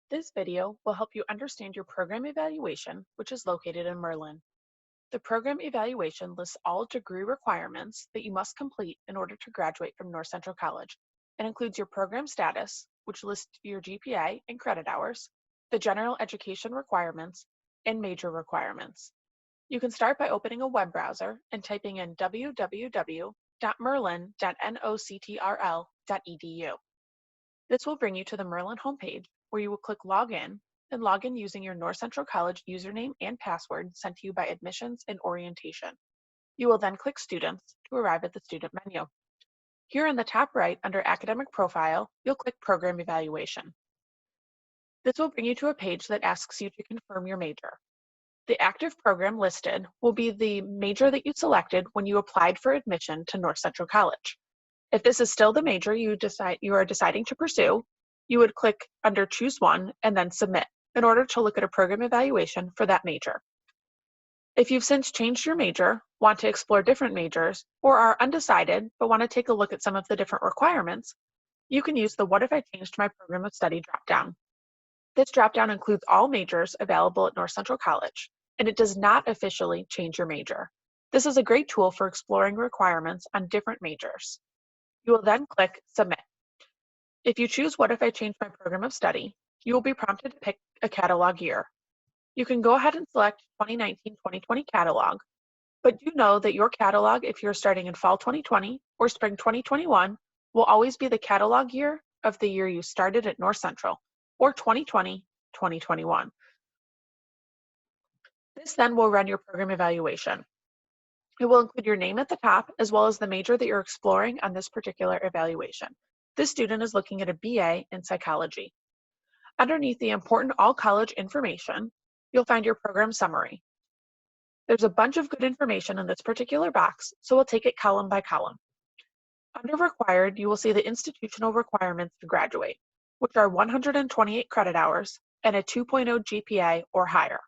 This video will help you understand your program evaluation, which is located in Merlin. The program evaluation lists all degree requirements that you must complete in order to graduate from North Central College and includes your program status, which lists your GPA and credit hours, the general education requirements, and major requirements. You can start by opening a web browser and typing in www.merlin.noctrl.edu. This will bring you to the Merlin homepage where you will click Login and log in using your North Central College username and password sent to you by admissions and orientation. You will then click Students to arrive at the student menu. Here in the top right under Academic Profile, you'll click Program Evaluation. This will bring you to a page that asks you to confirm your major. The active program listed will be the major that you selected when you applied for admission to North Central College. If this is still the major you are deciding to pursue, you would click under Choose One and then Submit in order to look at a program evaluation for that major. If you've since changed your major, want to explore different majors, or are undecided but want to take a look at some of the different requirements, you can use the What If I Changed My Program of Study dropdown. This dropdown includes all majors available at North Central College, and it does not officially change your major. This is a great tool for exploring requirements on different majors. You will then click Submit. If you choose What If I Change My Program of Study, you will be prompted to pick a catalog year. You can go ahead and select 2019-2020 catalog, but do know that your catalog, if you're starting in fall 2020 or spring 2021, will always be the catalog year of the year you started at North Central, or 2020-2021. This then will run your program evaluation. It will include your name at the top, as well as the major that you're exploring on this particular evaluation. This student is looking at a BA in psychology. Underneath the important all-college information, you'll find your program summary. There's a bunch of good information in this particular box, so we'll take it column by column. Under Required, you will see the institutional requirements to graduate, which are 128 credit hours and a 2.0 GPA or higher.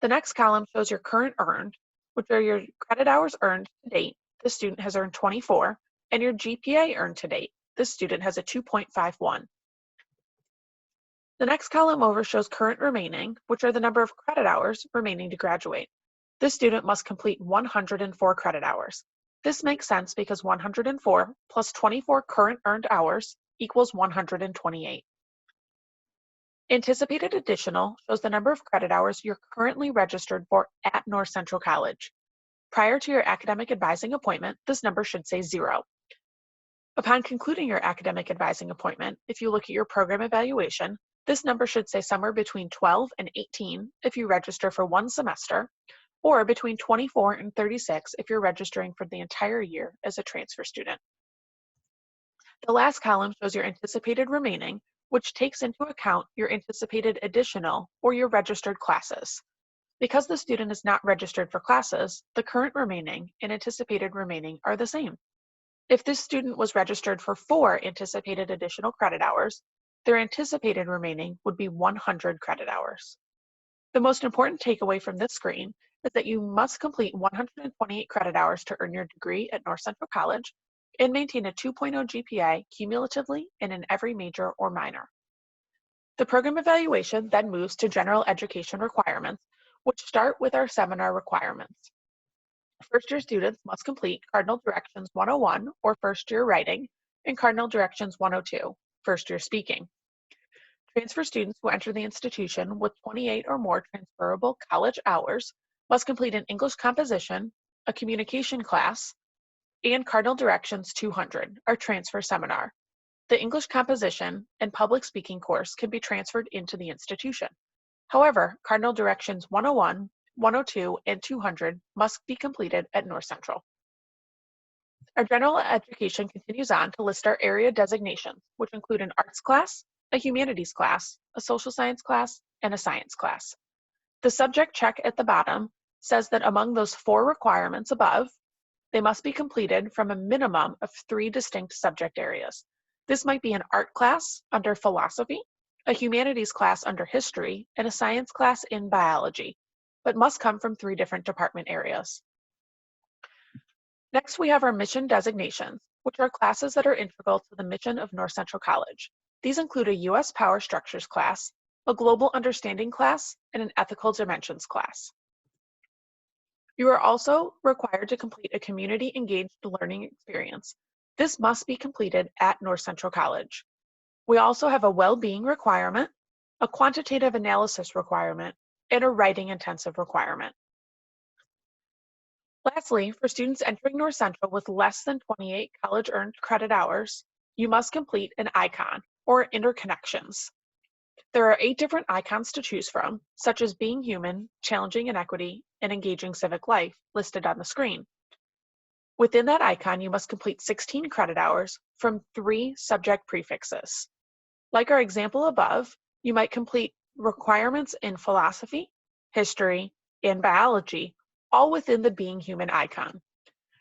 The next column shows your current earned, which are your credit hours earned to date. This student has earned 24, and your GPA earned to date. This student has a 2.51. The next column over shows current remaining, which are the number of credit hours remaining to graduate. This student must complete 104 credit hours. This makes sense because 104 plus 24 current earned hours equals 128. Anticipated additional shows the number of credit hours you're currently registered for at North Central College. Prior to your academic advising appointment, this number should say 0. Upon concluding your academic advising appointment, if you look at your program evaluation, this number should say somewhere between 12 and 18 if you register for one semester, or between 24 and 36 if you're registering for the entire year as a transfer student. The last column shows your anticipated remaining, which takes into account your anticipated additional or your registered classes. Because the student is not registered for classes, the current remaining and anticipated remaining are the same. If this student was registered for 4 anticipated additional credit hours, their anticipated remaining would be 100 credit hours. The most important takeaway from this screen is that you must complete 128 credit hours to earn your degree at North Central College and maintain a 2.0 GPA cumulatively and in every major or minor. The program evaluation then moves to general education requirements, which start with our seminar requirements. First-year students must complete Cardinal Directions 101, or first-year writing, and Cardinal Directions 102, first-year speaking. Transfer students who enter the institution with 28 or more transferable college hours must complete an English composition, a communication class, and Cardinal Directions 200, our transfer seminar. The English composition and public speaking course can be transferred into the institution. However, Cardinal Directions 101, 102, and 200 must be completed at North Central. Our general education continues on to list our area designations, which include an arts class, a humanities class, a social science class, and a science class. The subject check at the bottom says that among those 4 requirements above, they must be completed from a minimum of 3 distinct subject areas. This might be an art class under philosophy, a humanities class under history, and a science class in biology, but must come from 3 different department areas. Next, we have our mission designations, which are classes that are integral to the mission of North Central College. These include a U.S. Power Structures class, a Global Understanding class, and an Ethical Dimensions class. You are also required to complete a community-engaged learning experience. This must be completed at North Central College. We also have a well-being requirement, a quantitative analysis requirement, and a writing intensive requirement. Lastly, for students entering North Central with less than 28 college-earned credit hours, you must complete an ICON, or interconnections. There are 8 different icons to choose from, such as being human, challenging inequity, and engaging civic life, listed on the screen. Within that icon, you must complete 16 credit hours from 3 subject prefixes. Like our example above, you might complete requirements in philosophy, history, and biology, all within the Being Human icon.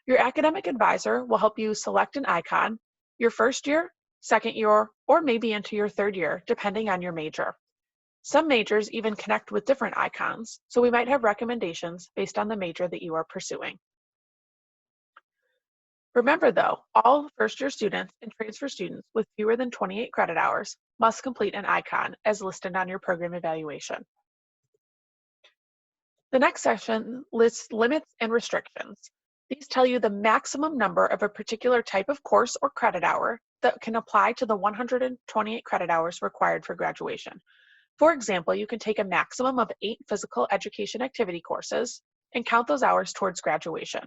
Your academic advisor will help you select an icon your first year, second year, or maybe into your third year, depending on your major. Some majors even connect with different icons, so we might have recommendations based on the major that you are pursuing. Remember though, all first-year students and transfer students with fewer than 28 credit hours must complete an icon as listed on your program evaluation. The next section lists limits and restrictions. These tell you the maximum number of a particular type of course or credit hour that can apply to the 128 credit hours required for graduation. For example, you can take a maximum of 8 physical education activity courses and count those hours towards graduation.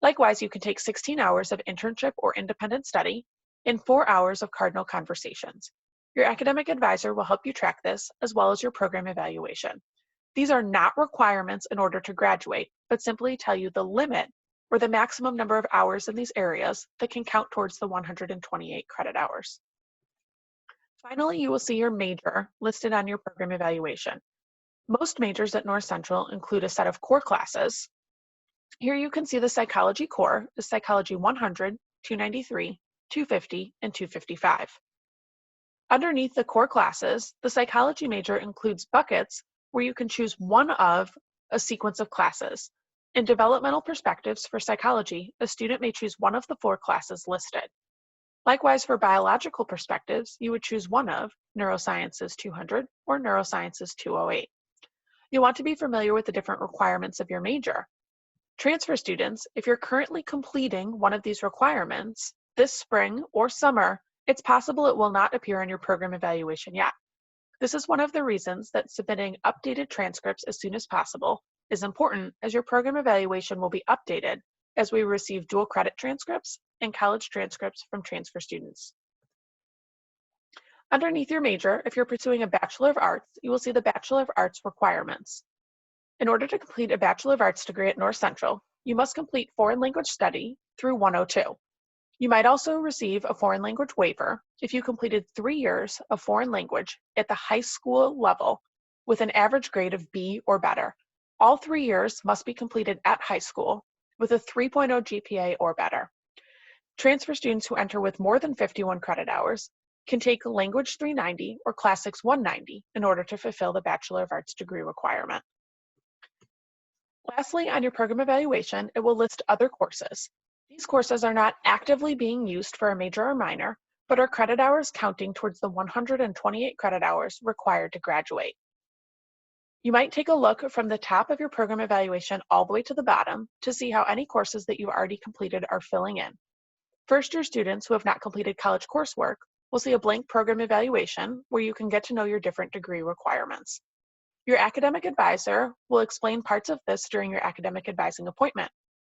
Likewise, you can take 16 hours of internship or independent study and 4 hours of Cardinal Conversations. Your academic advisor will help you track this as well as your program evaluation. These are not requirements in order to graduate, but simply tell you the limit or the maximum number of hours in these areas that can count towards the 128 credit hours. Finally, you will see your major listed on your program evaluation. Most majors at North Central include a set of core classes. Here you can see the psychology core is Psychology 100, 293, 250, and 255. Underneath the core classes, the psychology major includes buckets where you can choose one of a sequence of classes. In developmental perspectives for psychology, a student may choose one of the 4 classes listed. Likewise, for biological perspectives, you would choose one of Neurosciences 200 or Neurosciences 208. You want to be familiar with the different requirements of your major. Transfer students, if you're currently completing one of these requirements this spring or summer, it's possible it will not appear in your program evaluation yet. This is one of the reasons that submitting updated transcripts as soon as possible is important, as your program evaluation will be updated as we receive dual credit transcripts and college transcripts from transfer students. Underneath your major, if you're pursuing a Bachelor of Arts, you will see the Bachelor of Arts requirements. In order to complete a Bachelor of Arts degree at North Central, you must complete foreign language study through 102. You might also receive a foreign language waiver if you completed 3 years of foreign language at the high school level with an average grade of B or better. All 3 years must be completed at high school with a 3.0 GPA or better. Transfer students who enter with more than 51 credit hours can take Language 390 or Classics 190 in order to fulfill the Bachelor of Arts degree requirement. Lastly, on your program evaluation, it will list other courses. These courses are not actively being used for a major or minor, but are credit hours counting towards the 128 credit hours required to graduate. You might take a look from the top of your program evaluation all the way to the bottom to see how any courses that you've already completed are filling in. First-year students who have not completed college coursework will see a blank program evaluation where you can get to know your different degree requirements. Your academic advisor will explain parts of this during your academic advising appointment.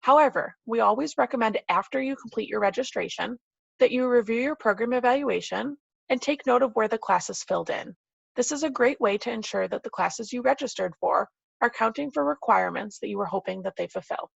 However, we always recommend after you complete your registration that you review your program evaluation and take note of where the classes filled in. This is a great way to ensure that the classes you registered for are counting for requirements that you were hoping that they fulfill.